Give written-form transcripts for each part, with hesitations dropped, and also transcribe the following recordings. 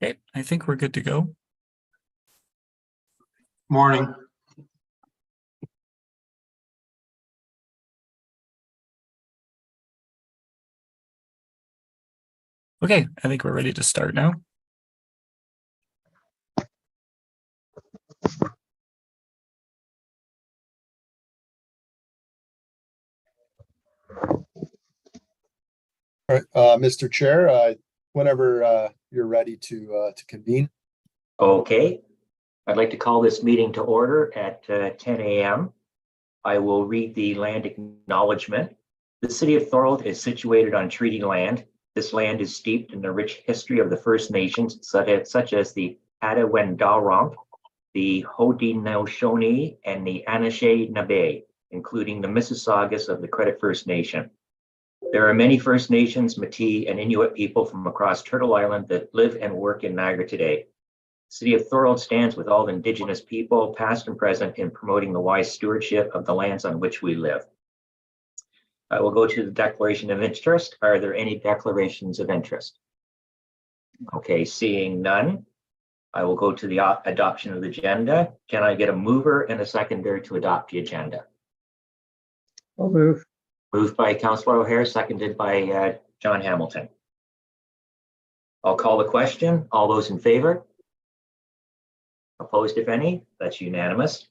Okay, I think we're good to go. Morning. Okay, I think we're ready to start now. All right, Mr. Chair, whenever you're ready to convene. Okay, I'd like to call this meeting to order at 10 a.m. I will read the land acknowledgement. The city of Thorold is situated on treaty land. This land is steeped in the rich history of the First Nations, such as the Attawendarump, the Haudenosaunee, and the Anishinaabe, including the Mississaugas of the Credit First Nation. There are many First Nations, Métis, and Inuit people from across Turtle Island that live and work in Niagara today. The City of Thorold stands with all Indigenous people, past and present, in promoting the wise stewardship of the lands on which we live. I will go to the declaration of interest. Are there any declarations of interest? Okay, seeing none, I will go to the adoption of the agenda. Can I get a mover and a seconder to adopt the agenda? I'll move. Moved by Councillor O'Hare, seconded by John Hamilton. I'll call the question. All those in favor? Opposed, if any? That's unanimous.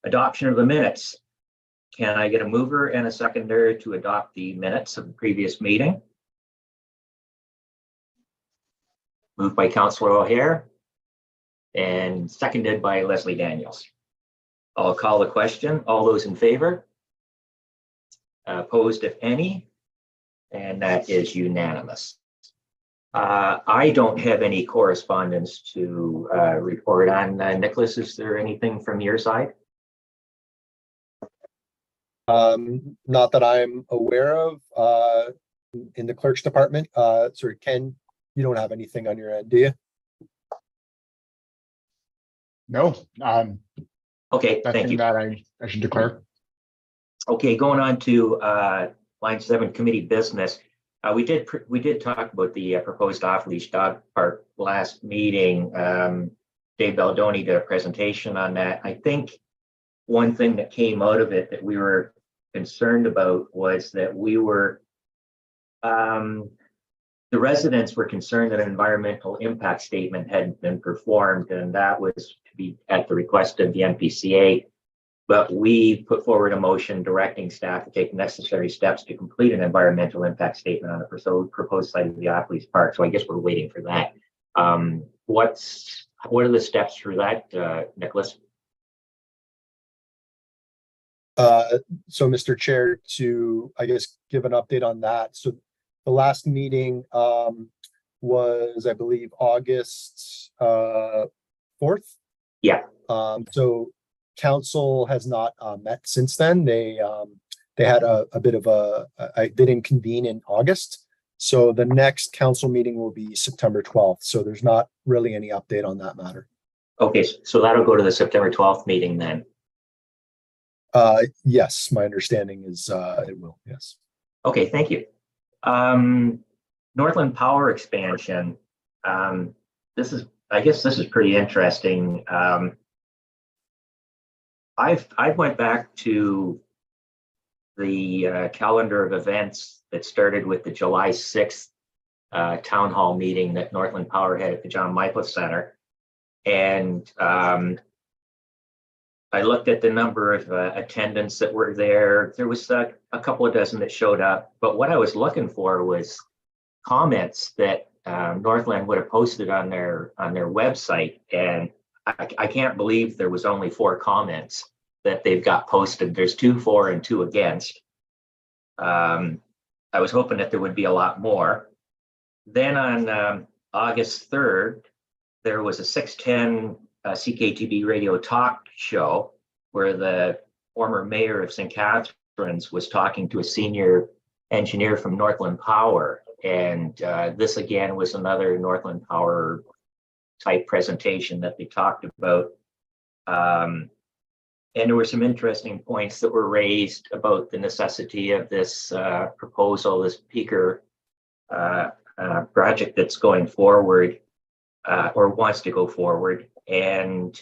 Adoption of the minutes. Can I get a mover and a seconder to adopt the minutes of the previous meeting? Moved by Councillor O'Hare and seconded by Leslie Daniels. I'll call the question. All those in favor? Opposed, if any? And that is unanimous. I don't have any correspondence to report on. Nicholas, is there anything from your side? Not that I'm aware of in the clerk's department. Sorry, Ken, you don't have anything on your end, do you? No, Okay, thank nothing you. that I should declare. Okay, going on to line 7 committee business. We did talk about the proposed off-leash dog park last meeting. Dave Baldoni did a presentation on that. I think one thing that came out of it that we were concerned about was that the residents were concerned that an environmental impact statement hadn't been performed, and that was to be at the request of the MPCA. But we put forward a motion directing staff to take necessary steps to complete an environmental impact statement on the proposed site of the off-leash park. So I guess we're waiting for that. What are the steps for that, Nicholas? So, Mr. Chair, to, I guess, give an update on that. So the last meeting was, I believe, August 4th. Yeah. So council has not met since then. They had a bit of they didn't convene in August. So the next council meeting will be September 12th. So there's not really any update on that matter. Okay, so that'll go to the September 12th meeting then. Yes, my understanding is it will, yes. Okay, thank you. Northland Power expansion. I guess this is pretty interesting. I went back to the calendar of events that started with the July 6th town hall meeting that Northland Power had at the John Michael Center. And I looked at the number of attendants that were there. There was a couple of dozen that showed up, but what I was looking for was comments that Northland would have posted on their website, and I can't believe there was only 4 comments that they've got posted. There's 2 for and 2 against. I was hoping that there would be a lot more. Then on August 3rd, there was a 610 CKTB radio talk show where the former mayor of St. Catharines was talking to a senior engineer from Northland Power. And this again was another Northland Power type presentation that they talked about. And there were some interesting points that were raised about the necessity of this proposal, this peaker project that's going forward or wants to go forward. And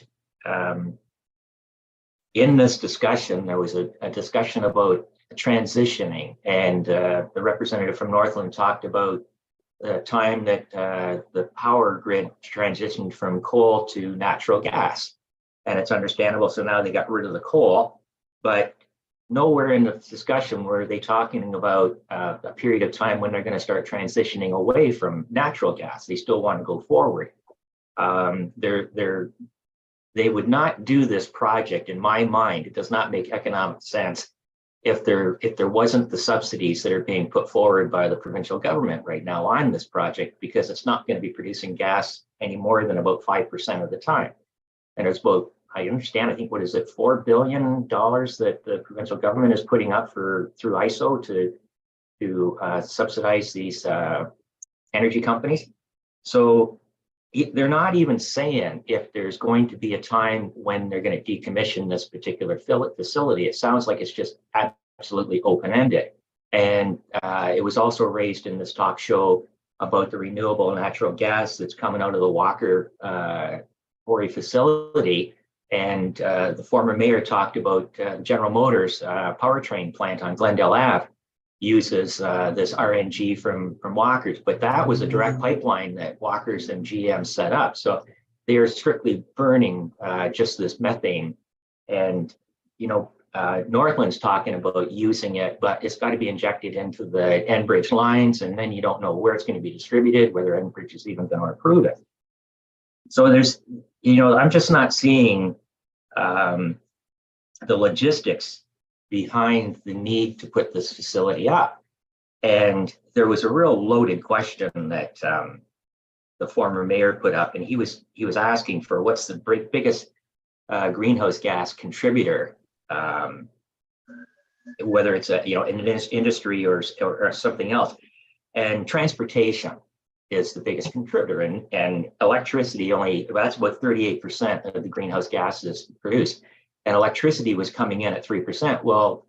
in this discussion, there was a discussion about transitioning, and the representative from Northland talked about the time that the power grid transitioned from coal to natural gas. And it's understandable. So now they got rid of the coal, but nowhere in the discussion were they talking about a period of time when they're going to start transitioning away from natural gas. They still want to go forward. They would not do this project, in my mind. It does not make economic sense if there wasn't the subsidies that are being put forward by the provincial government right now on this project, because it's not going to be producing gas any more than about 5% of the time. And it's about, I understand, I think, what is it, $4 billion that the provincial government is putting up through ISO to subsidize these energy companies. So they're not even saying if there's going to be a time when they're going to decommission this particular facility. It sounds like it's just absolutely open-ended. And it was also raised in this talk show about the renewable natural gas that's coming out of the Walker quarry facility. And the former mayor talked about General Motors powertrain plant on Glendale Ave uses this RNG from Walker's, but that was a direct pipeline that Walker's and GM set up. So they are strictly burning just this methane. And, Northland's talking about using it, but it's got to be injected into the Enbridge lines, and then you don't know where it's going to be distributed, whether Enbridge is even going to approve it. So there's, I'm just not seeing the logistics behind the need to put this facility up. And there was a real loaded question that the former mayor put up, and he was asking for what's the biggest greenhouse gas contributor, whether it's an industry or something else. And transportation is the biggest contributor, and electricity that's about 38% of the greenhouse gases produced. And electricity was coming in at 3%. Well,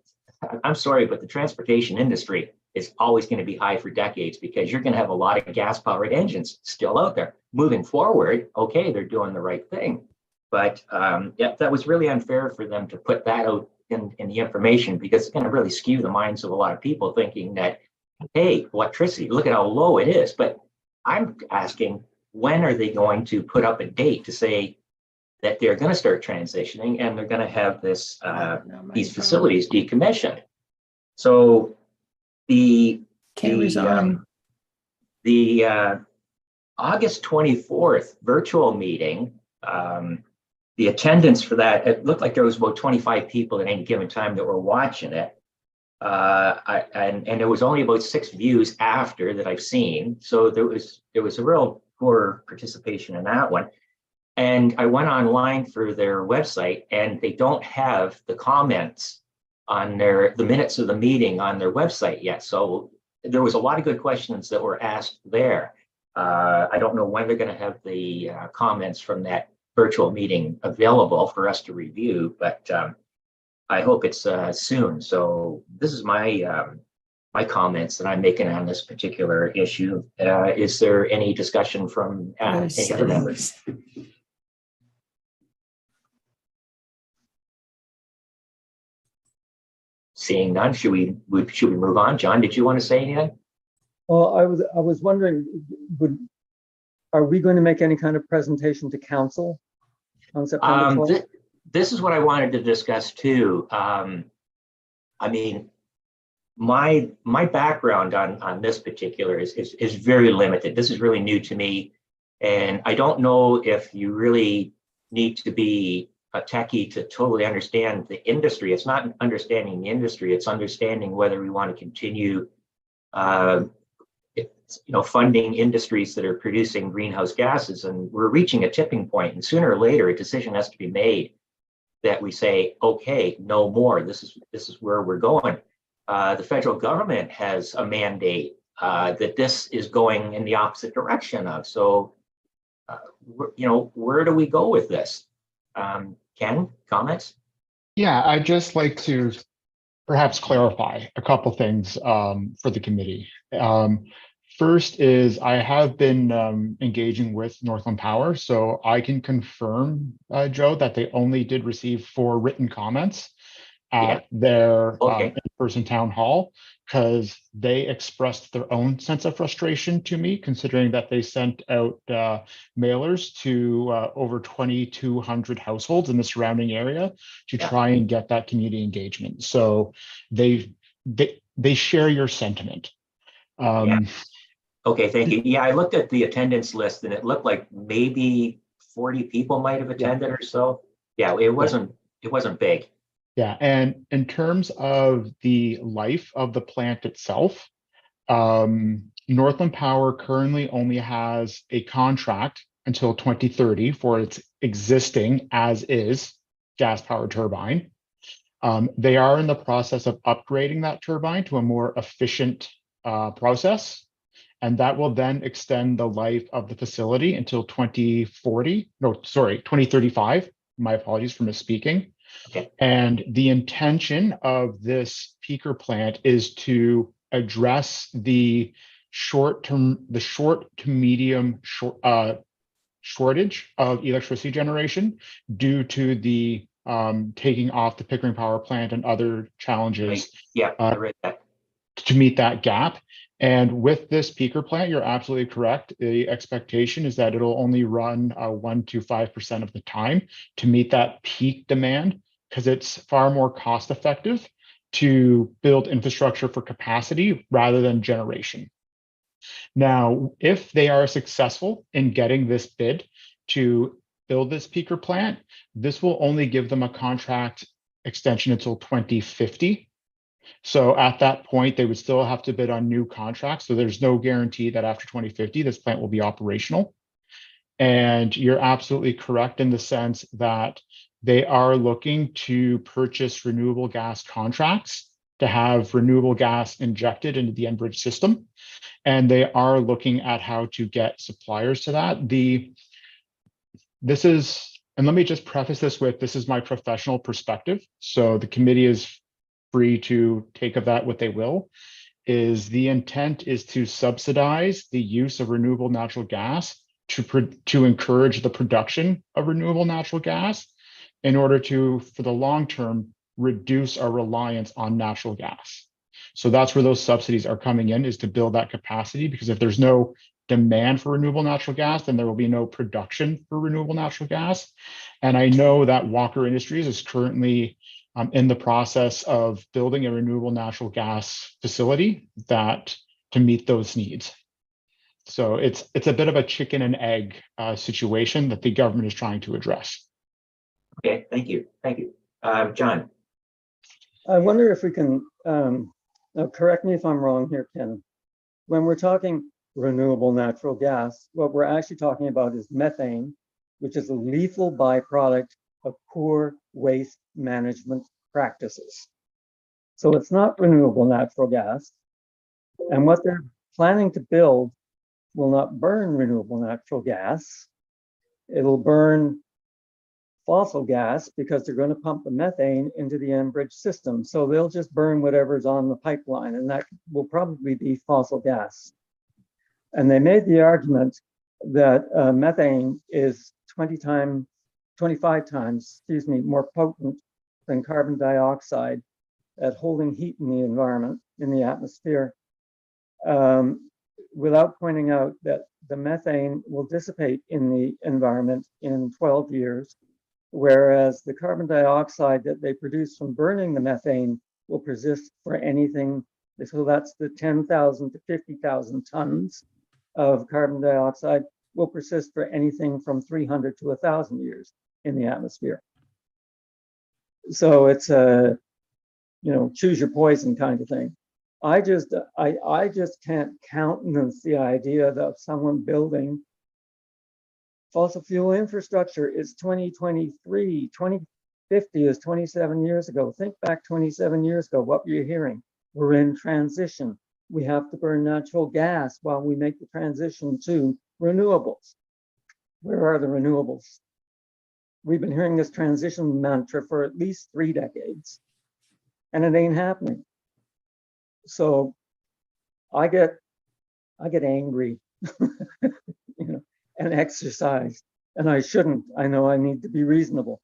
I'm sorry, but the transportation industry is always going to be high for decades, because you're going to have a lot of gas-powered engines still out there. Moving forward, okay, they're doing the right thing. But that was really unfair for them to put that out in the information, because it's going to really skew the minds of a lot of people thinking that, hey, electricity, look at how low it is. But I'm asking, when are they going to put up a date to say that they're going to start transitioning and they're going to have these facilities decommissioned? So the August 24th virtual meeting, the attendance for that, it looked like there was about 25 people at any given time that were watching it. And there was only about 6 views after that I've seen. So there was a real poor participation in that one. And I went online for their website, and they don't have the comments on the minutes of the meeting on their website yet. So there was a lot of good questions that were asked there. I don't know when they're going to have the comments from that virtual meeting available for us to review, but I hope it's soon. So this is my comments that I'm making on this particular issue. Is there any discussion from any other members? Seeing none, should we move on? John, did you want to say anything? Well, I was wondering, are we going to make any kind of presentation to council on September 12th? This is what I wanted to discuss too. I mean, my background on this particular is very limited. This is really new to me, and I don't know if you really need to be a techie to totally understand the industry. It's not understanding the industry, it's understanding whether we want to continue funding industries that are producing greenhouse gases. And we're reaching a tipping point, and sooner or later a decision has to be made that we say, okay, no more. This is where we're going. The federal government has a mandate that this is going in the opposite direction of. So, where do we go with this? Ken, comments? Yeah, I'd just like to perhaps clarify a couple things for the committee. First is I have been engaging with Northland Power, so I can confirm, Joe, that they only did receive 4 written comments at their Okay. in-person town hall, because they expressed their own sense of frustration to me, considering that they sent out mailers to over 2,200 households in the surrounding area to Yeah. try and get that community engagement. So they share your sentiment. Okay, thank you. Yeah, I looked at the attendance list and it looked like maybe 40 people might have attended or so. Yeah, it wasn't big. Yeah, and in terms of the life of the plant itself, Northland Power currently only has a contract until 2030 for its existing as-is gas-powered turbine. They are in the process of upgrading that turbine to a more efficient process, and that will then extend the life of the facility until 2035. My apologies for misspeaking. Okay. And the intention of this peaker plant is to address the short to medium shortage of electricity generation due to the taking off the Pickering Power Plant and other challenges. Yeah, I read that. To meet that gap. And with this peaker plant, you're absolutely correct. The expectation is that it'll only run 1 to 5% of the time to meet that peak demand, because it's far more cost effective to build infrastructure for capacity rather than generation. Now, if they are successful in getting this bid to build this peaker plant, this will only give them a contract extension until 2050. So at that point, they would still have to bid on new contracts. So there's no guarantee that after 2050, this plant will be operational. And you're absolutely correct in the sense that they are looking to purchase renewable gas contracts to have renewable gas injected into the Enbridge system. And they are looking at how to get suppliers to that. And let me just preface this with, this is my professional perspective. So the committee is free to take of that what they will, is the intent is to subsidize the use of renewable natural gas to encourage the production of renewable natural gas in order to, for the long term, reduce our reliance on natural gas. So that's where those subsidies are coming in, is to build that capacity, because if there's no demand for renewable natural gas, then there will be no production for renewable natural gas. And I know that Walker Industries is currently in the process of building a renewable natural gas facility to meet those needs. So it's a bit of a chicken and egg situation that the government is trying to address. Okay, thank you. John. I wonder if we can, now correct me if I'm wrong here, Ken. When we're talking renewable natural gas, what we're actually talking about is methane, which is a lethal byproduct of poor waste management practices. So it's not renewable natural gas. And what they're planning to build will not burn renewable natural gas. It'll burn fossil gas, because they're going to pump the methane into the Enbridge system. So they'll just burn whatever's on the pipeline, and that will probably be fossil gas. And they made the argument that methane is 25 times, more potent than carbon dioxide at holding heat in the environment, in the atmosphere, without pointing out that the methane will dissipate in the environment in 12 years, whereas the carbon dioxide that they produce from burning the methane will persist for anything. So that's the 10,000 to 50,000 tons of carbon dioxide will persist for anything from 300 to 1,000 years in the atmosphere. So it's a, choose your poison kind of thing. I just can't countenance the idea that someone building fossil fuel infrastructure is 2023, 2050 is 27 years ago. Think back 27 years ago, what were you hearing? We're in transition. We have to burn natural gas while we make the transition to renewables. Where are the renewables? We've been hearing this transition mantra for at least 3 decades, and it ain't happening. So I get I get angry, and exercise, and I shouldn't. I know I need to be reasonable,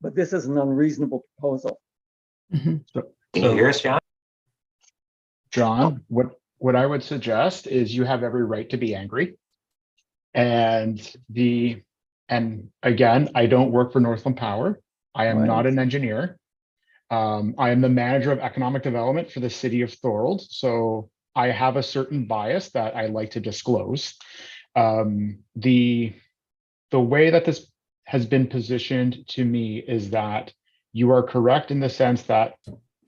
but this is an unreasonable proposal. Can you hear us, John? John, what I would suggest is you have every right to be angry. And again, I don't work for Northland Power. I am not an engineer. I am the manager of economic development for the city of Thorold. So I have a certain bias that I like to disclose. The way that this has been positioned to me is that you are correct in the sense that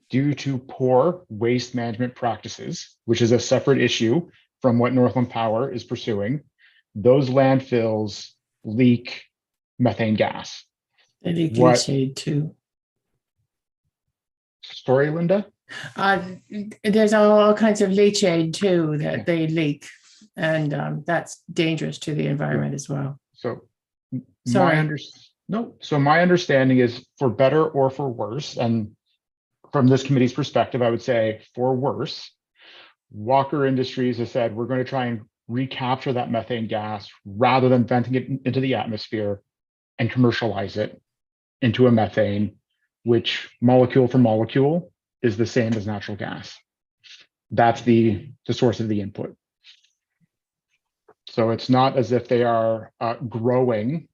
due to poor waste management practices, which is a separate issue from what Northland Power is pursuing, those landfills leak methane gas. They leak What- leachate too. Sorry, Linda? There's all kinds of leachate too that Yeah. they leak, and that's dangerous to the environment as well. So Sorry. So my understanding is for better or for worse, and from this committee's perspective, I would say for worse, Walker Industries has said, we're going to try and recapture that methane gas rather than venting it into the atmosphere and commercialize it into a methane, which molecule for molecule is the same as natural gas. That's the source of the input. So it's not as if they are growing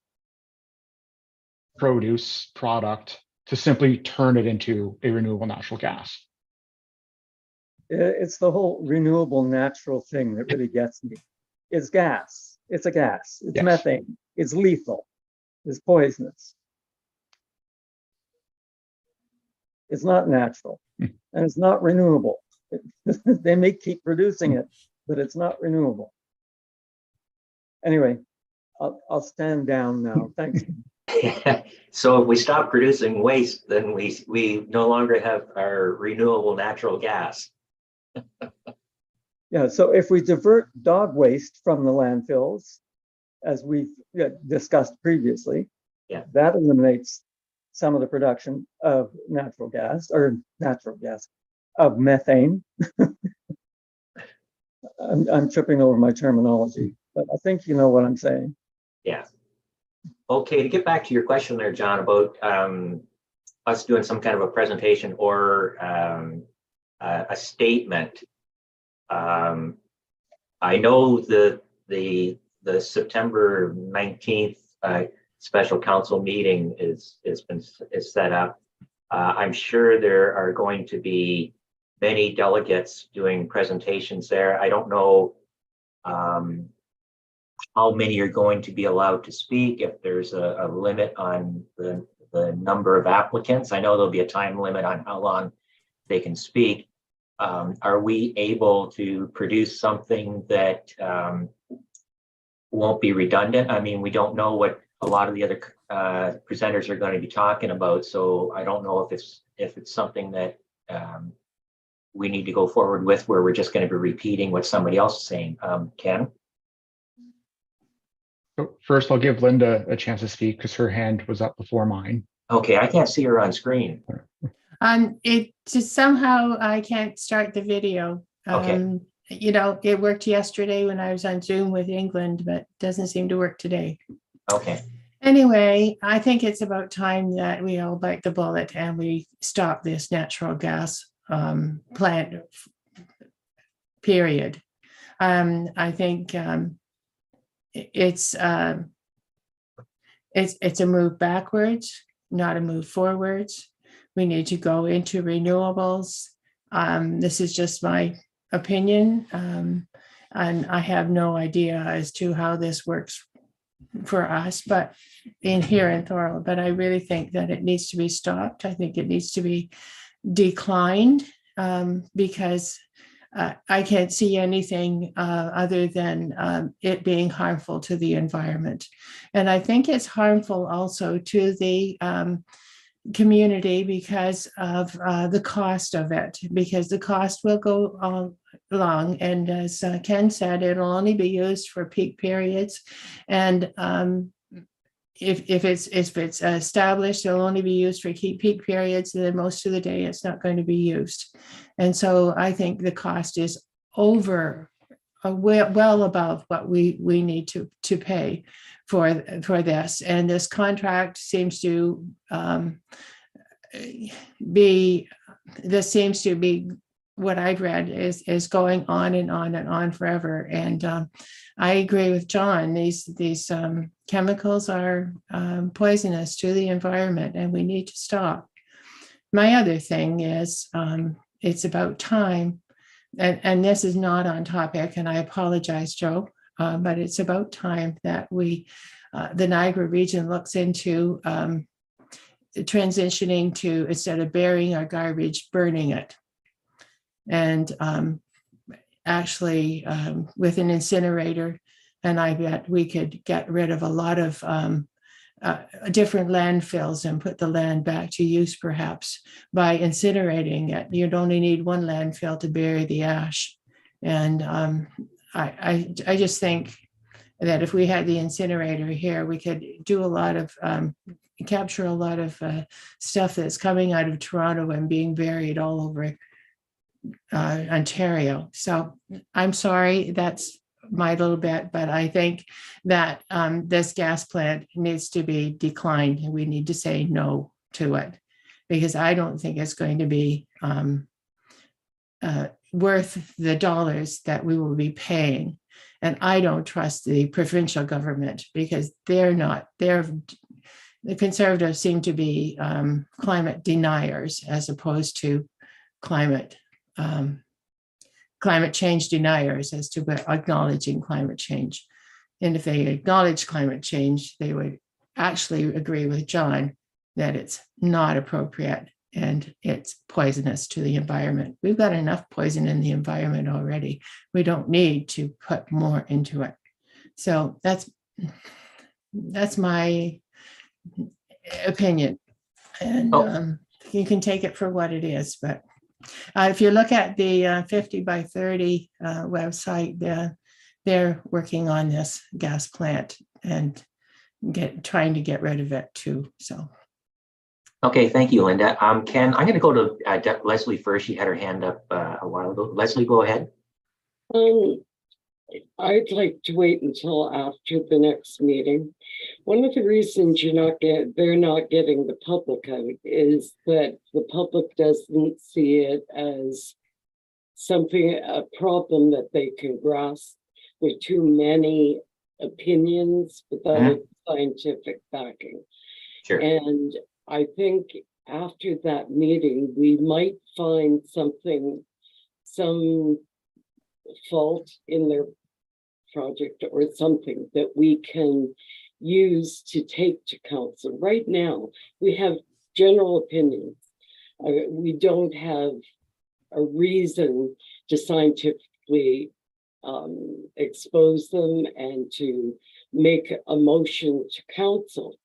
product to simply turn it into a renewable natural gas. It's the whole renewable natural thing that really gets me. It's gas. It's a gas. It's Yes. methane. It's lethal. It's poisonous. It's not natural, and it's not renewable. They may keep producing it, but it's not renewable. Anyway, I'll stand down now. Thanks. So if we stop producing waste, then we no longer have our renewable natural gas. Yeah, so if we divert dog waste from the landfills, as we've discussed previously, Yeah. that eliminates some of the production of natural gas, of methane. I'm tripping over my terminology, but I think you know what I'm saying. Yeah. Okay, to get back to your question there, John, about us doing some kind of a presentation or a statement. I know the September 19th special council meeting is set up. I'm sure there are going to be many delegates doing presentations there. I don't know how many are going to be allowed to speak, if there's a limit on the number of applicants. I know there'll be a time limit on how long they can speak. Are we able to produce something that won't be redundant? I mean, we don't know what a lot of the other presenters are going to be talking about, so I don't know if it's something that we need to go forward with, where we're just going to be repeating what somebody else is saying. Ken? So first, I'll give Linda a chance to speak because her hand was up before mine. Okay, I can't see her on screen. It just somehow I can't start the video. Okay. It worked yesterday when I was on Zoom with England, but doesn't seem to work today. Okay. Anyway, I think it's about time that we all bite the bullet and we stop this natural gas plant, period. I think it's a move backwards, not a move forwards. We need to go into renewables. This is just my opinion, and I have no idea as to how this works for us, but here in Thorold. But I really think that it needs to be stopped. I think it needs to be declined because I can't see anything other than it being harmful to the environment. And I think it's harmful also to the community because of the cost of it, because the cost will go along. And as Ken said, it'll only be used for peak periods. And if it's established, it'll only be used for peak periods, and then most of the day it's not going to be used. And so I think the cost is well above what we need to pay for this. And this contract seems to be what I've read is going on and on and on forever. And I agree with John. These chemicals are poisonous to the environment, and we need to stop. My other thing is it's about time, and this is not on topic, and I apologize, Joe, but it's about time that the Niagara region looks into transitioning to, instead of burying our garbage, burning it. And actually with an incinerator, and I bet we could get rid of a lot of different landfills and put the land back to use, perhaps by incinerating it. You'd only need one landfill to bury the ash. And I just think that if we had the incinerator here, we could do a lot of capture a lot of stuff that's coming out of Toronto and being buried all over Ontario. So I'm sorry, that's my little bit, but I think that this gas plant needs to be declined, and we need to say no to it, because I don't think it's going to be worth the dollars that we will be paying. And I don't trust the provincial government, because the Conservatives seem to be climate deniers as opposed to climate change deniers, as to acknowledging climate change. And if they acknowledge climate change, they would actually agree with John that it's not appropriate and it's poisonous to the environment. We've got enough poison in the environment already. We don't need to put more into it. So that's my opinion. And you can take it for what it is, but if you look at the 50 by 30 website, they're working on this gas plant and trying to get rid of it too. So. Okay, thank you, Linda. Ken, I'm going to go to Leslie first. She had her hand up a while ago. Leslie, go ahead. I'd like to wait until after the next meeting. One of the reasons they're not getting the public out is that the public doesn't see it as a problem that they can grasp. There are too many opinions without scientific backing. Sure. And I think after that meeting, we might find some fault in their project or something that we can use to take to council. Right now, we have general opinions. We don't have a reason to scientifically expose them and to make a motion to council.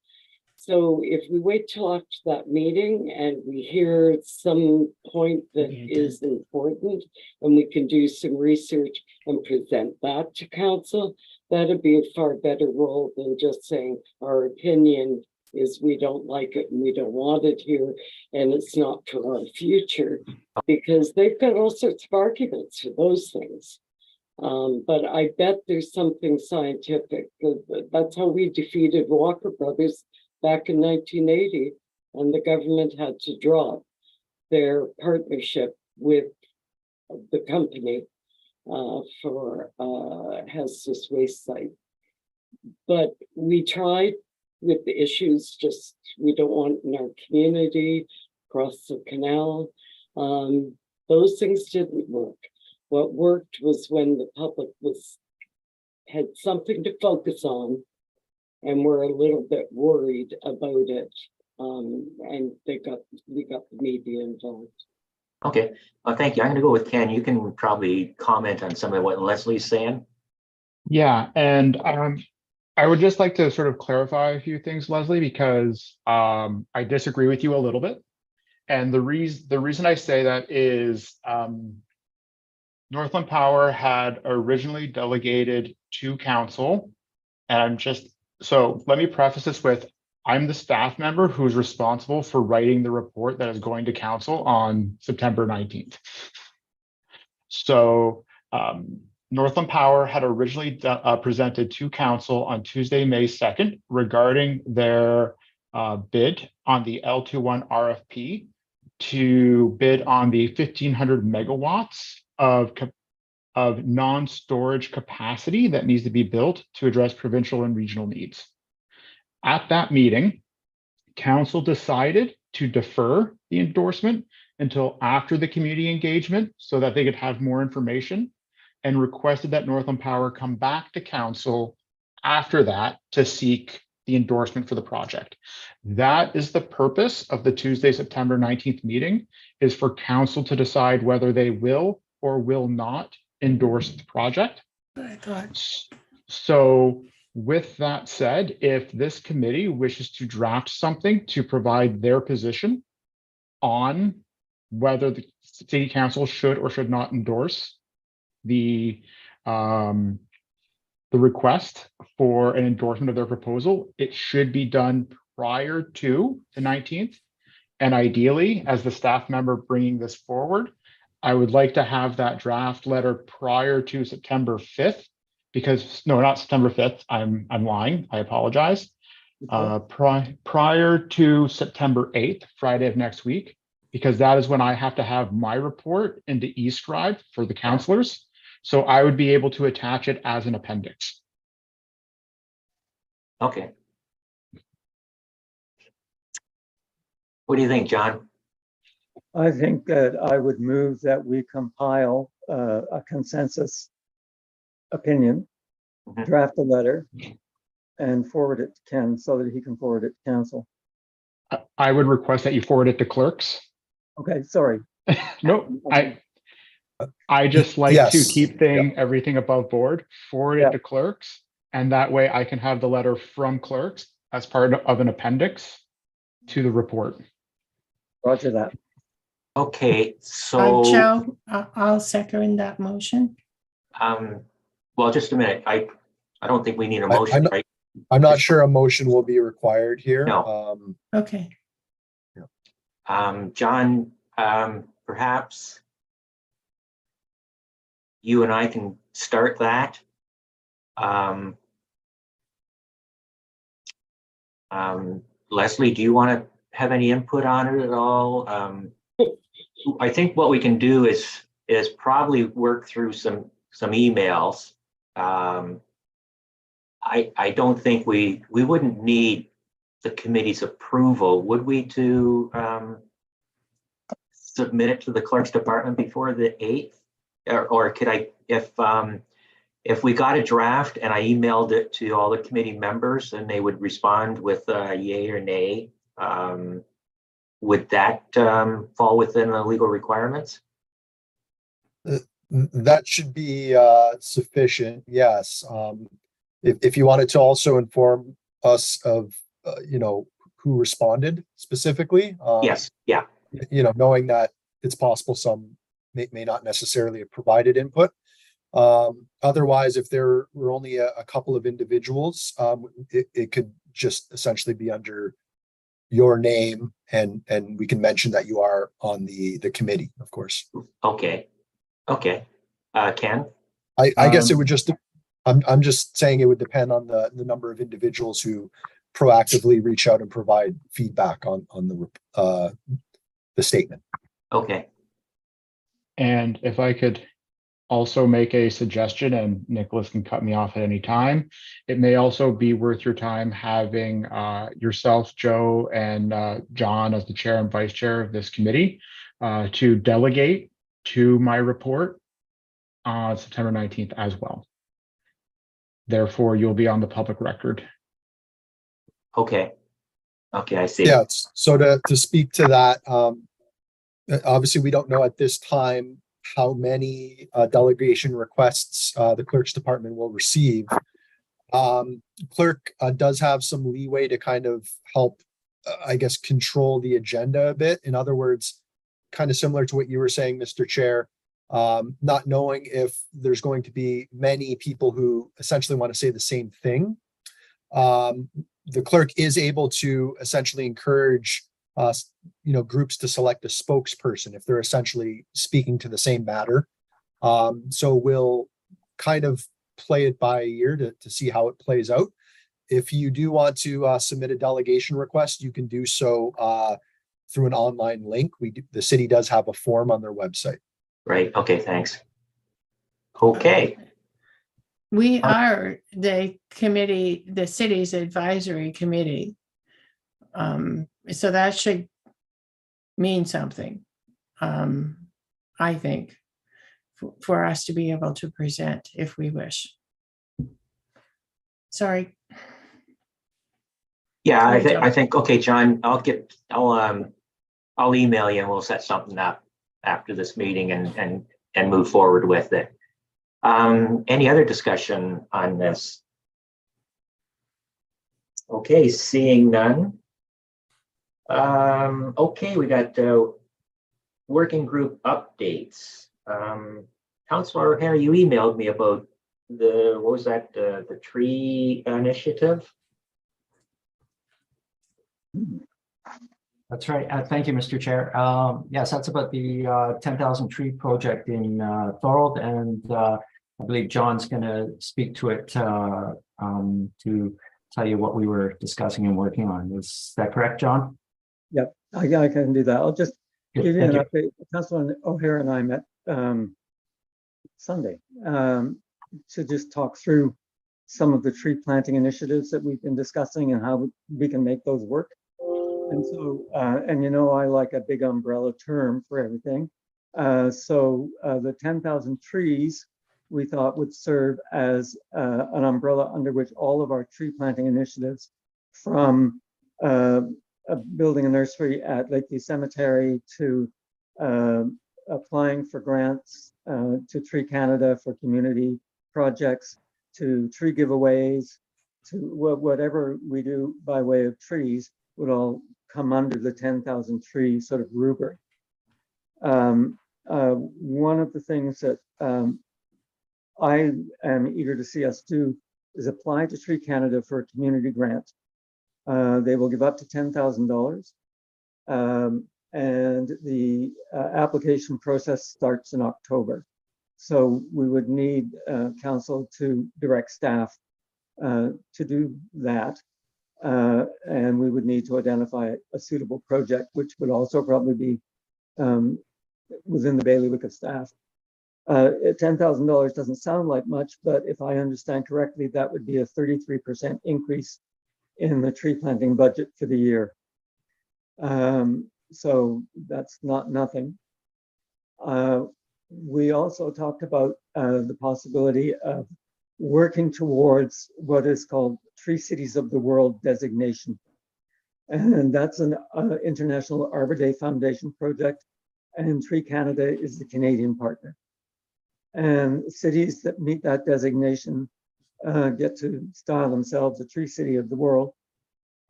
So if we wait till after that meeting and we hear some point that is important, and we can do some research and present that to council, that'd be a far better role than just saying our opinion is we don't like it and we don't want it here and it's not for our future, because they've got all sorts of arguments for those things. But I bet there's something scientific. That's how we defeated Walker Brothers back in 1980, and the government had to drop their partnership with the company for hazardous waste site. But we tried with the issues, just we don't want in our community, across the canal. Those things didn't work. What worked was when the public had something to focus on, and we're a little bit worried about it. And we got the media involved. Okay, thank you. I'm going to go with Ken. You can probably comment on some of what Leslie's saying. Yeah, and I would just like to sort of clarify a few things, Leslie, because I disagree with you a little bit. And the reason I say that is Northland Power had originally delegated to council, and so let me preface this with, I'm the staff member who's responsible for writing the report that is going to council on September 19th. So Northland Power had originally presented to council on Tuesday, May 2nd regarding their bid on the L21 RFP to bid on the 1,500 megawatts of non-storage capacity that needs to be built to address provincial and regional needs. At that meeting, council decided to defer the endorsement until after the community engagement so that they could have more information, and requested that Northland Power come back to council after that to seek the endorsement for the project. That is the purpose of the Tuesday, September 19th meeting, is for council to decide whether they will or will not endorse the project. I thought, So with that said, if this committee wishes to draft something to provide their position on whether the city council should or should not endorse the request for an endorsement of their proposal, it should be done prior to the 19th. And ideally, as the staff member bringing this forward, I would like to have that draft letter prior to September 5th, because no, not September 5th. I'm lying. I apologize. Prior to September 8th, Friday of next week, because that is when I have to have my report into eScribe for the counselors. So I would be able to attach it as an appendix. Okay. What do you think, John? I think that I would move that we compile a consensus opinion, Mhm. draft a letter, and forward it to Ken so that he can forward it to council. I would request that you forward it to clerks. Okay, sorry. No, I just like to Yes. keep everything above board, forward it to clerks, and that way I can have the letter from clerks as part of an appendix to the report. Roger that. Okay, so Joe, I'll second that motion. well, just a minute. I don't think we need a I- motion, I'm- right? I'm not sure a motion will be required here. No. Okay, John, perhaps you and I can start that. Leslie, do you want to have any input on it at all? I think what we can do is probably work through some emails. I don't think we wouldn't need the committee's approval, would we, to submit it to the clerk's department before the 8th? Or could I, if we got a draft and I emailed it to all the committee members and they would respond with a yay or nay, would that fall within the legal requirements? That should be sufficient, yes. If you wanted to also inform us of, who responded specifically. Yes, yeah. Knowing that it's possible some may not necessarily have provided input. Otherwise, if there were only a couple of individuals, it could just essentially be under your name, and we can mention that you are on the committee, of course. Okay. Ken? I guess it would just, I'm just saying it would depend on the number of individuals who proactively reach out and provide feedback on the statement. Okay. And if I could also make a suggestion, and Nicholas can cut me off at any time, it may also be worth your time having yourself, Joe, and John as the chair and vice chair of this committee to delegate to my report on September 19th as well. Therefore, you'll be on the public record. Okay, I see. Yeah, so to speak to that, obviously we don't know at this time how many delegation requests the clerk's department will receive. Clerk does have some leeway to kind of help, I guess, control the agenda a bit. In other words, kind of similar to what you were saying, Mr. Chair, not knowing if there's going to be many people who essentially want to say the same thing. The clerk is able to essentially encourage groups to select a spokesperson if they're essentially speaking to the same matter. So we'll kind of play it by ear to see how it plays out. If you do want to submit a delegation request, you can do so through an online link. The city does have a form on their website. Right, okay, thanks. Okay, We are the committee, the city's advisory committee. So that should mean something, I think, for us to be able to present if we wish. Sorry. yeah, Sorry, John. I think, okay, John, I'll email you and we'll set something up after this meeting and move forward with it. Any other discussion on this? Okay, seeing none. Okay, we got working group updates. Councilor O'Hare, you emailed me about what was that, the tree initiative? That's right. Thank you, Mr. Chair. Yes, that's about the 10,000 tree project in Thorold, and I believe John's going to speak to it to tell you what we were discussing and working on. Is that correct, John? Yep, I can do that. I'll just Good, give you an thank update. Councilor O'Hare and I met Sunday to just talk through some of the tree planting initiatives that we've been discussing and how we can make those work. And so, and you know, I like a big umbrella term for everything. So the 10,000 trees we thought would serve as an umbrella under which all of our tree planting initiatives, from building a nursery at Lakeview Cemetery to applying for grants to Tree Canada for community projects, to tree giveaways, to whatever we do by way of trees, would all come under the 10,000 tree sort of rubric. One of the things that I am eager to see us do is apply to Tree Canada for a community grant. They will give up to $10,000, and the application process starts in October. So we would need council to direct staff to do that. And we would need to identify a suitable project, which would also probably be within the bailiwick of staff. $10,000 doesn't sound like much, but if I understand correctly, that would be a 33% increase in the tree planting budget for the year. So that's not nothing. We also talked about the possibility of working towards what is called Tree Cities of the World designation. And that's an International Arbor Day Foundation project, and Tree Canada is the Canadian partner. And cities that meet that designation get to style themselves a Tree City of the World.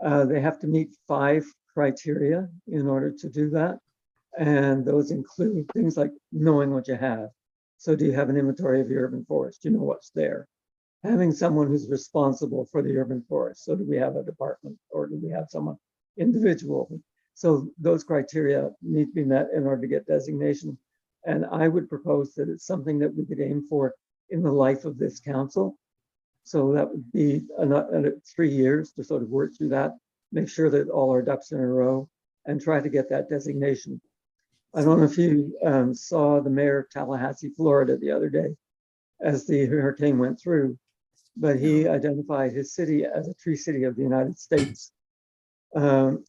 They have to meet 5 criteria in order to do that. And those include things like knowing what you have. So do you have an inventory of your urban forest? Do you know what's there? Having someone who's responsible for the urban forest. So do we have a department, or do we have someone individual? So those criteria need to be met in order to get designation. And I would propose that it's something that we could aim for in the life of this council. So that would be 3 years to sort of work through that, make sure that all our ducks are in a row, and try to get that designation. I don't know if you saw the mayor of Tallahassee, Florida the other day as the hurricane went through, but he identified his city as a Tree City of the United States. And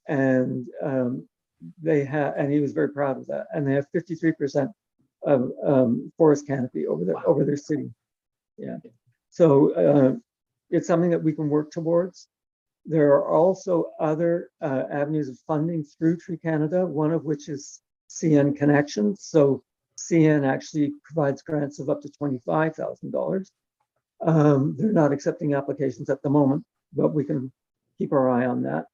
he was very proud of that. And they have 53% of forest canopy over their city. Yeah. So it's something that we can work towards. There are also other avenues of funding through Tree Canada, one of which is CN Connections. So CN actually provides grants of up to $25,000. They're not accepting applications at the moment, but we can keep our eye on that.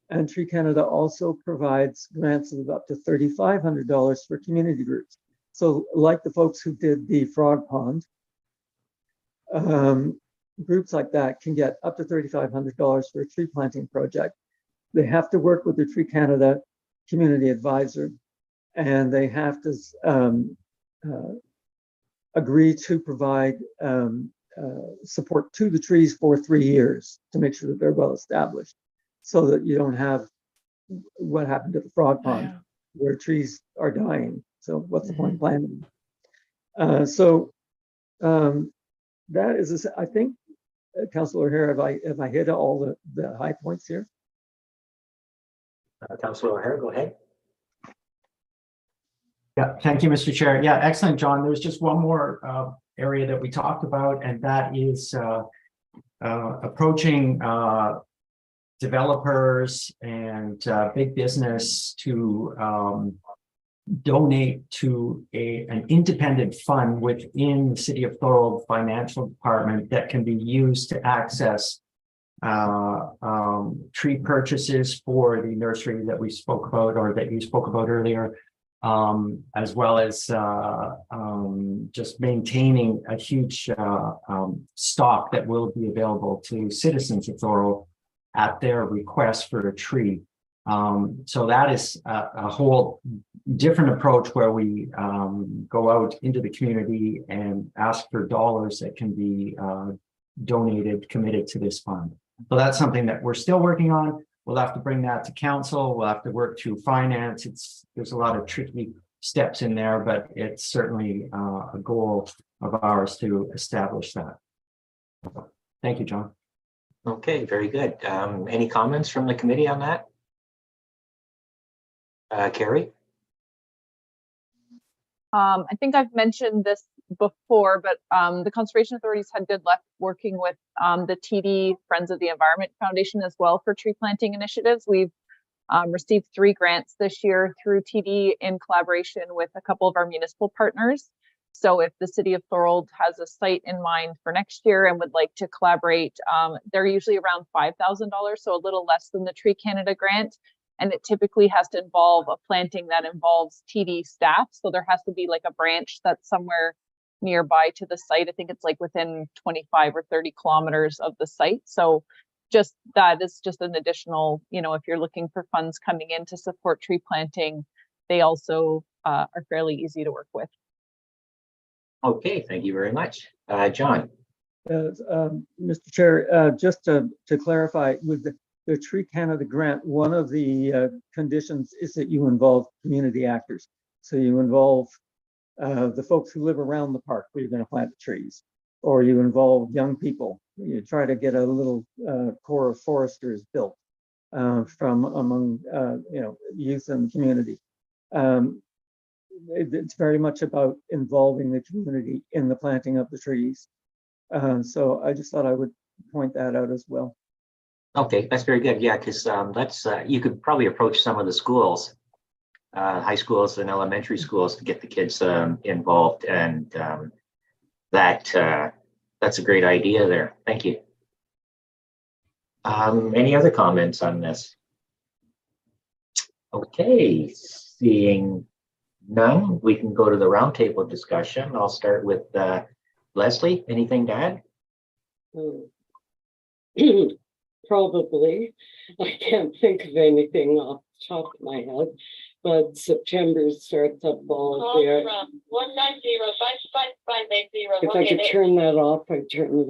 And Tree Canada also provides grants of up to $3,500 for community groups. So like the folks who did the frog pond, groups like that can get up to $3,500 for a tree planting project. They have to work with the Tree Canada community advisor, and they have to agree to provide support to the trees for 3 years to make sure that they're well established, so that you don't have what happened to the frog pond where trees are dying. So what's the point of planting? That is, I think, Councillor O'Hare, have I hit all the high points here? Councillor O'Hare, go ahead. Yeah, thank you, Mr. Chair. Yeah, excellent, John. There's just one more area that we talked about, and that is approaching developers and big business to donate to an independent fund within the City of Thorold Financial Department that can be used to access tree purchases for the nursery that we spoke about, or that you spoke about earlier, as well as just maintaining a huge stock that will be available to citizens of Thorold at their request for a tree. So that is a whole different approach where we go out into the community and ask for dollars that can be donated, committed to this fund. So that's something that we're still working on. We'll have to bring that to council. We'll have to work through finance. There's a lot of tricky steps in there, but it's certainly a goal of ours to establish that. Thank you, John. Okay, very good. Any comments from the committee on that? Carrie? I think I've mentioned this before, but the Conservation Authority's had good luck working with the TD Friends of the Environment Foundation as well for tree planting initiatives. We've received 3 grants this year through TD in collaboration with a couple of our municipal partners. So if the City of Thorold has a site in mind for next year and would like to collaborate, they're usually around $5,000, so a little less than the Tree Canada grant. And it typically has to involve a planting that involves TD staff. So there has to be like a branch that's somewhere nearby to the site. I think it's like within 25 or 30 kilometers of the site. So just that is just an additional, if you're looking for funds coming in to support tree planting, they also are fairly easy to work with. Okay, thank you very much. John? Mr. Chair, just to clarify, with the Tree Canada grant, one of the conditions is that you involve community actors. So you involve the folks who live around the park where you're going to plant the trees, or you involve young people. You try to get a little core of foresters built from among youth in the community. It's very much about involving the community in the planting of the trees. So I just thought I would point that out as well. Okay, that's very good. Yeah, because you could probably approach some of the schools, high schools and elementary schools, to get the kids involved, and that's a great idea there. Thank you. Any other comments on this? Okay, seeing none, we can go to the roundtable discussion. I'll start with Leslie. Anything to add? Probably. I can't think of anything off the top of my head, but September starts up all there. 190-55580. If I could turn that off, I'd turn it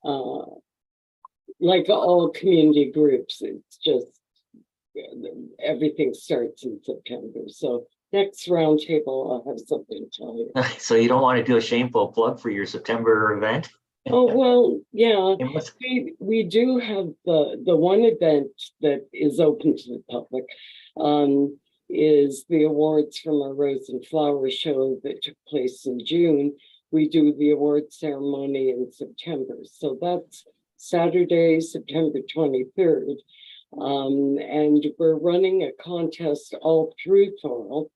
off. Like all community groups, it's just everything starts in September. So next roundtable, I'll have something to tell you. So you don't want to do a shameful plug for your September event? Oh, well, yeah, we do have the one event that is open to the public, is the awards from our Rose and Flower show that took place in June. We do the award ceremony in September. So that's Saturday, September 23rd. And we're running a contest all through Thorold,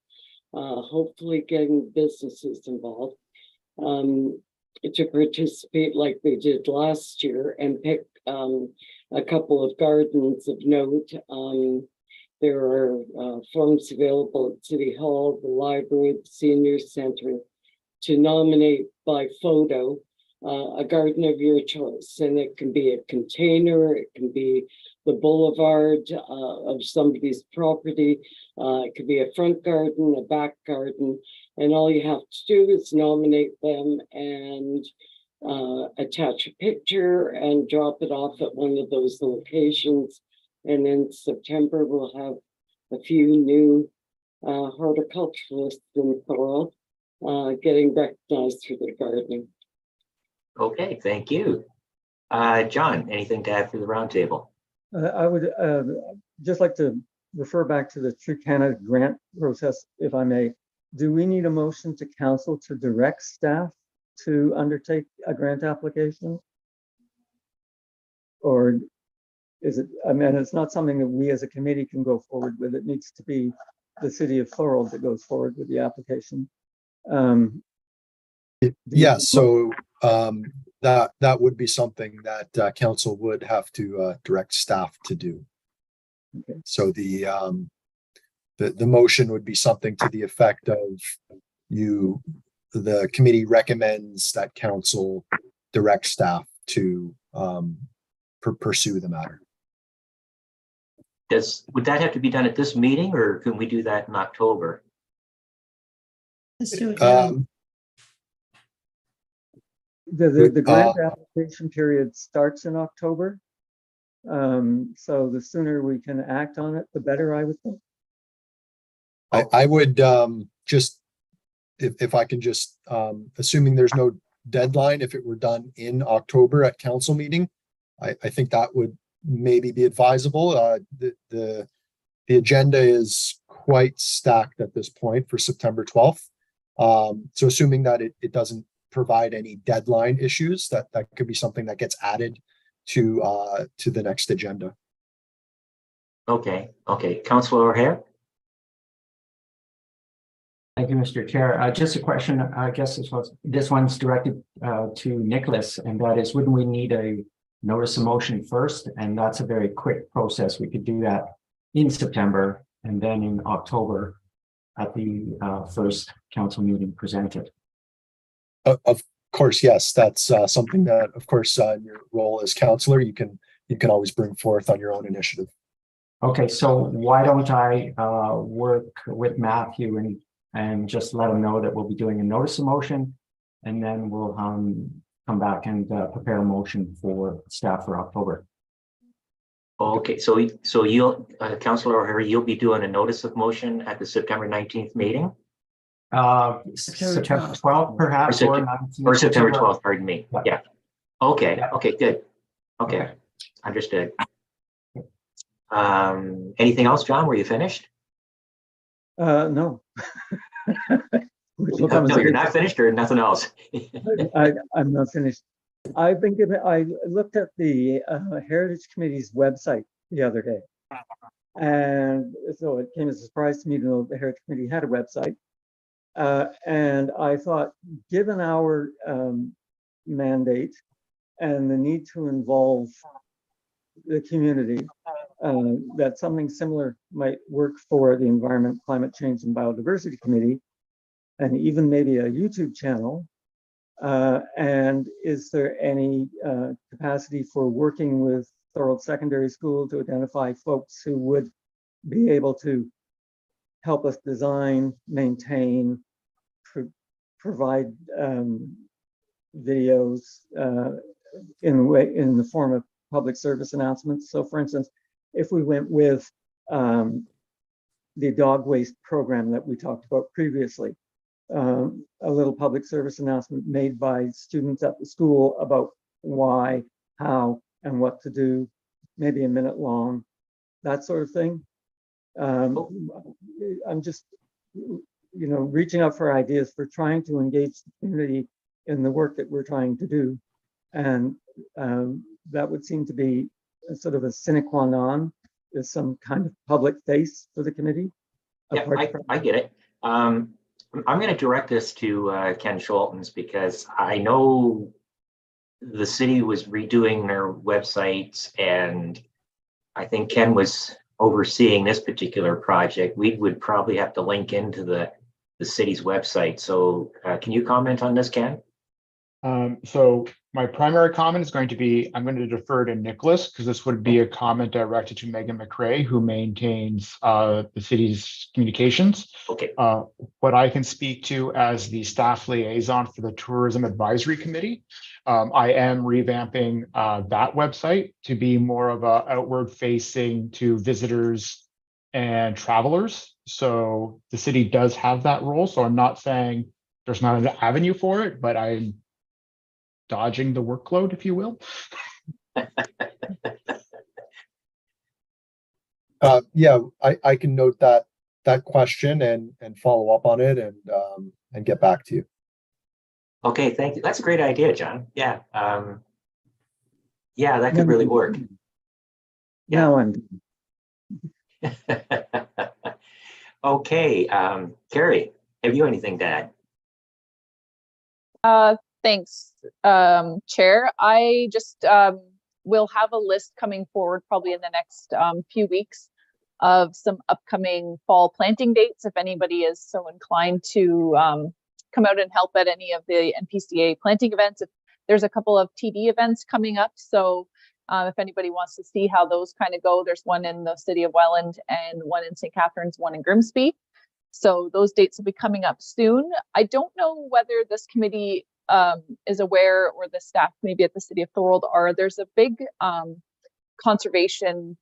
hopefully getting businesses involved. To participate like they did last year and pick a couple of gardens of note. There are forms available at City Hall, the library, the senior center, to nominate by photo a garden of your choice. And it can be a container, it can be the boulevard of somebody's property. It could be a front garden, a back garden, and all you have to do is nominate them and attach a picture and drop it off at one of those locations. And in September, we'll have a few new horticulturalists in Thorold getting recognized for their gardening. Okay, thank you. John, anything to add for the roundtable? I would just like to refer back to the Tree Canada grant process, if I may. Do we need a motion to council to direct staff to undertake a grant application? Or is it, I mean, it's not something that we as a committee can go forward with. It needs to be the city of Thorold that goes forward with the application. Yeah, so that would be something that council would have to direct staff to do. Okay. So the motion would be something to the effect of the committee recommends that council direct staff to pursue the matter. Would that have to be done at this meeting, or can we do that in October? Let's do it now. The grant application period starts in October. So the sooner we can act on it, the better, I would think. I would just, if I can just, assuming there's no deadline, if it were done in October at council meeting, I think that would maybe be advisable. The agenda is quite stacked at this point for September 12th. So assuming that it doesn't provide any deadline issues, that could be something that gets added to the next agenda. Okay, Councillor O'Hare? Thank you, Mr. Chair. Just a question, I guess this one's directed to Nicholas, and that is, wouldn't we need a notice of motion first? And that's a very quick process. We could do that in September and then in October at the first council meeting presented. Of course, yes, that's something that, of course, in your role as councillor, you can always bring forth on your own initiative. Okay, so why don't I work with Matthew and just let him know that we'll be doing a notice of motion, and then we'll come back and prepare a motion for staff for October. Okay, so you'll, Councillor O'Hare, you'll be doing a notice of motion at the September 19th meeting? September 12th, perhaps, or September 12th, pardon me. Yeah. Okay, Yeah. okay, good. Okay, understood. Anything else, John? Were you finished? No. No, you're not finished, or nothing else? I'm not finished. I looked at the Heritage Committee's website the other day. And so it came as a surprise to me to know the Heritage Committee had a website. And I thought, given our mandate and the need to involve the community, that something similar might work for the Environment, Climate Change and Biodiversity Committee, and even maybe a YouTube channel. And is there any capacity for working with Thorold Secondary School to identify folks who would be able to help us design, maintain, provide videos in the form of public service announcements? So for instance, if we went with the dog waste program that we talked about previously, a little public service announcement made by students at the school about why, how, and what to do, maybe a minute long, that sort of thing. I'm just, reaching out for ideas for trying to engage the community in the work that we're trying to do. And that would seem to be a sort of a sine qua non, is some kind of public face for the committee. Yeah, I get it. I'm going to direct this to Ken Schultens, because I know the city was redoing their websites, and I think Ken was overseeing this particular project. We would probably have to link into the city's website. So can you comment on this, Ken? So my primary comment is going to be, I'm going to defer to Nicholas because this would be a comment directed to Megan McRae, who maintains the city's communications. Okay. What I can speak to as the staff liaison for the Tourism Advisory Committee, I am revamping that website to be more of a outward facing to visitors and travelers. So the city does have that role. So I'm not saying there's not an avenue for it, but I'm dodging the workload, if you will. Yeah, I can note that question and follow up on it and get back to you. Okay, thank you. That's a great idea, John. Yeah. Yeah, that could really work. Yeah. Now I'm Okay, Carrie, have you anything to add? Thanks, Chair. I just will have a list coming forward probably in the next few weeks of some upcoming fall planting dates. If anybody is so inclined to come out and help at any of the NPCA planting events, if there's a couple of TD events coming up. So if anybody wants to see how those kind of go, there's one in the city of Welland and one in St. Catharines, one in Grimsby. So those dates will be coming up soon. I don't know whether this committee is aware, or the staff maybe at the city of Thorold are. There's a big conservation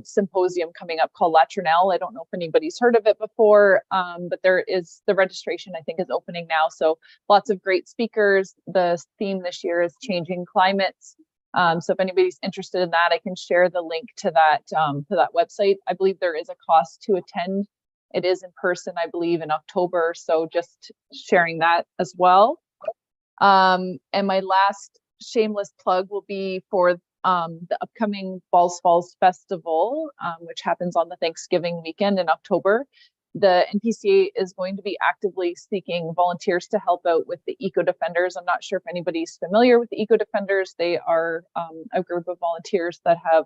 symposium coming up called Latrinelle. I don't know if anybody's heard of it before, but there is, the registration I think is opening now. So lots of great speakers. The theme this year is changing climates. So if anybody's interested in that, I can share the link to that website. I believe there is a cost to attend. It is in person, I believe, in October. So just sharing that as well. And my last shameless plug will be for the upcoming Balls Falls Festival, which happens on the Thanksgiving weekend in October. The NPCA is going to be actively seeking volunteers to help out with the Eco Defenders. I'm not sure if anybody's familiar with the Eco Defenders. They are a group of volunteers that have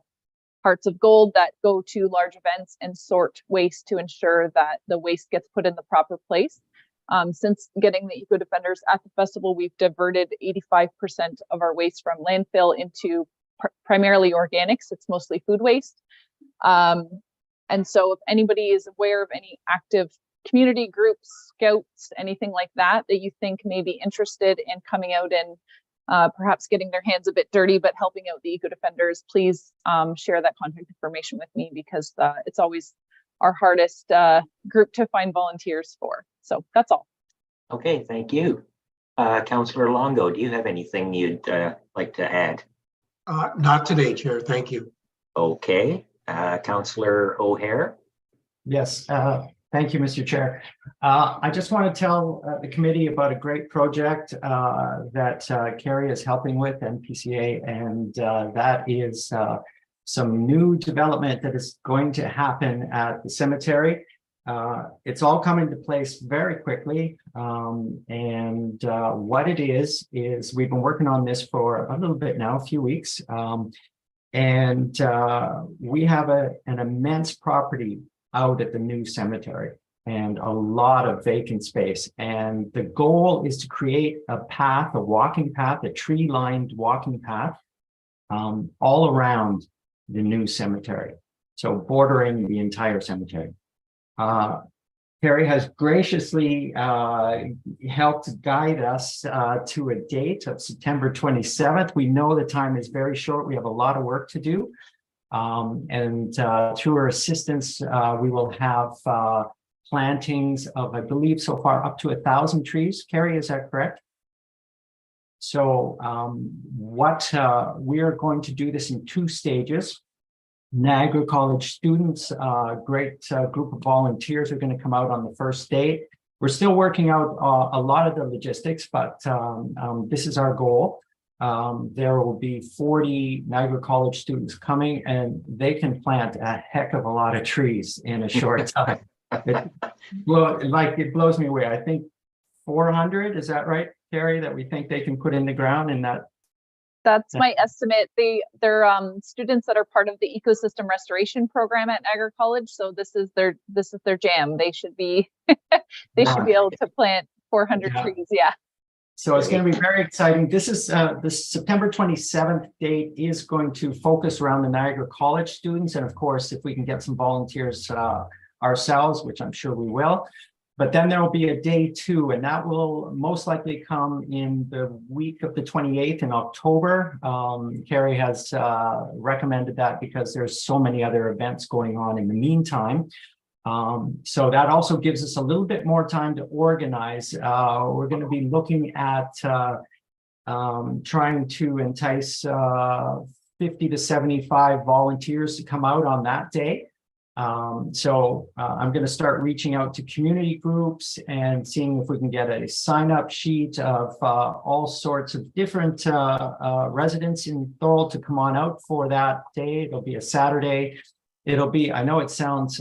hearts of gold that go to large events and sort waste to ensure that the waste gets put in the proper place. Since getting the Eco Defenders at the festival, we've diverted 85% of our waste from landfill into primarily organics. It's mostly food waste. And so if anybody is aware of any active community groups, scouts, anything like that, that you think may be interested in coming out and perhaps getting their hands a bit dirty, but helping out the Eco Defenders, please share that contact information with me, because it's always our hardest group to find volunteers for. So that's all. Okay, thank you. Councillor Longo, do you have anything you'd like to add? Not today, Chair. Thank you. Okay, Councillor O'Hare. Yes, thank you, Mr. Chair. I just want to tell the committee about a great project that Carrie is helping with, NPCA, and that is some new development that is going to happen at the cemetery. It's all coming to place very quickly. And what it is we've been working on this for a little bit now, a few weeks. And we have an immense property out at the new cemetery and a lot of vacant space. And the goal is to create a path, a walking path, a tree-lined walking path all around the new cemetery. So bordering the entire cemetery. Carrie has graciously helped guide us to a date of September 27th. We know the time is very short. We have a lot of work to do. And through her assistance, we will have plantings of, I believe so far, up to 1,000 trees. Carrie, is that correct? So we are going to do this in 2 stages. Niagara College students, great group of volunteers are going to come out on the first day. We're still working out a lot of the logistics, but this is our goal. There will be 40 Niagara College students coming, and they can plant a heck of a lot of trees in a short time. It blows me away. I think 400, is that right, Carrie, that we think they can put in the ground in that? That's my estimate. They're students that are part of the ecosystem restoration program at Niagara College. So this is their jam. They should be they should be able to plant 400 trees. Yeah. So it's going to be very exciting. This is the September 27th date is going to focus around the Niagara College students. And of course, if we can get some volunteers ourselves, which I'm sure we will. But then there will be a day 2, and that will most likely come in the week of the 28th in October. Carrie has recommended that because there's so many other events going on in the meantime. So that also gives us a little bit more time to organize. We're going to be looking at trying to entice 50 to 75 volunteers to come out on that day. So I'm going to start reaching out to community groups and seeing if we can get a sign-up sheet of all sorts of different residents in Thorold to come on out for that day. It'll be a Saturday. It'll be, I know it sounds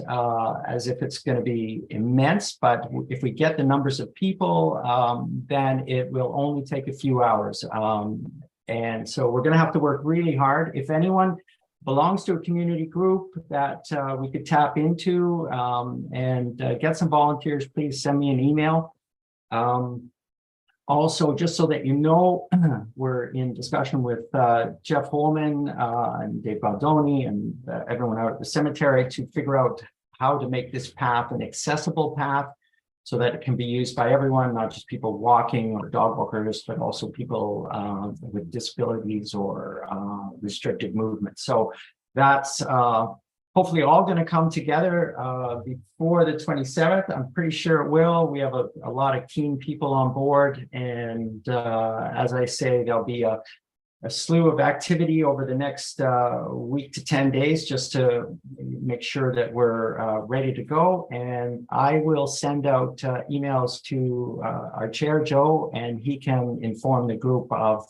as if it's going to be immense, but if we get the numbers of people, then it will only take a few hours. And so we're going to have to work really hard. If anyone belongs to a community group that we could tap into and get some volunteers, please send me an email. Also, just so that you know, we're in discussion with Jeff Holman and Dave Baldoni and everyone out at the cemetery to figure out how to make this path an accessible path so that it can be used by everyone, not just people walking or dog walkers, but also people with disabilities or restricted movement. So that's hopefully all going to come together before the 27th. I'm pretty sure it will. We have a lot of keen people on board. And as I say, there'll be a slew of activity over the next week to 10 days just to make sure that we're ready to go. And I will send out emails to our chair, Joe, and he can inform the group of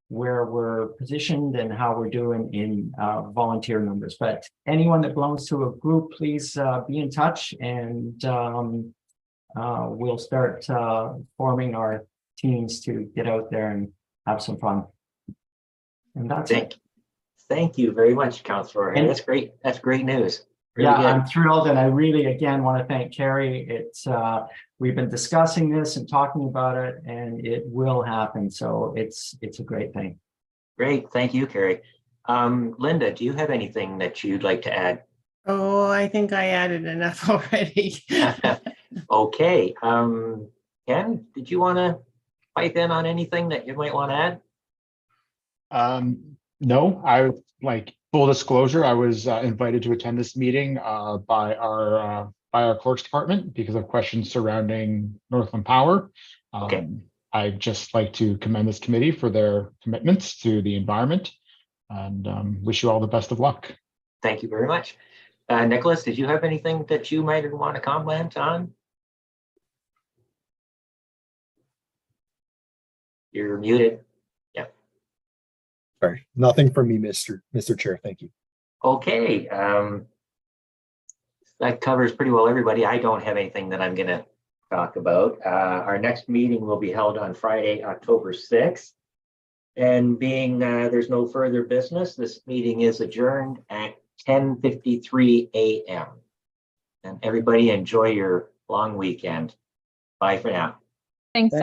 where we're positioned and how we're doing in volunteer numbers. But anyone that belongs to a group, please be in touch, and we'll start forming our teams to get out there and have some fun. And that's it. Thank you very much, Councillor. And that's great. That's great news. Really yeah, good. I'm thrilled, and I really again want to thank Carrie. It's we've been discussing this and talking about it, and it will happen. So it's a great thing. Great, thank you, Carrie. Linda, do you have anything that you'd like to add? Oh, I think I added enough already. Okay. Ken, did you want to pipe in on anything that you might want to add? No, I like full disclosure. I was invited to attend this meeting by our clerk's department because of questions surrounding Northland Power. Okay. I'd just like to commend this committee for their commitments to the environment and wish you all the best of luck. Thank you very much. Nicholas, did you have anything that you might want to comment on? You're muted. Yeah. Sorry, nothing from me, Mr. Chair. Thank you. Okay. That covers pretty well everybody. I don't have anything that I'm going to talk about. Our next meeting will be held on Friday, October 6th. And being there's no further business, this meeting is adjourned at 10:53 a.m. And everybody enjoy your long weekend. Bye for now. Thanks.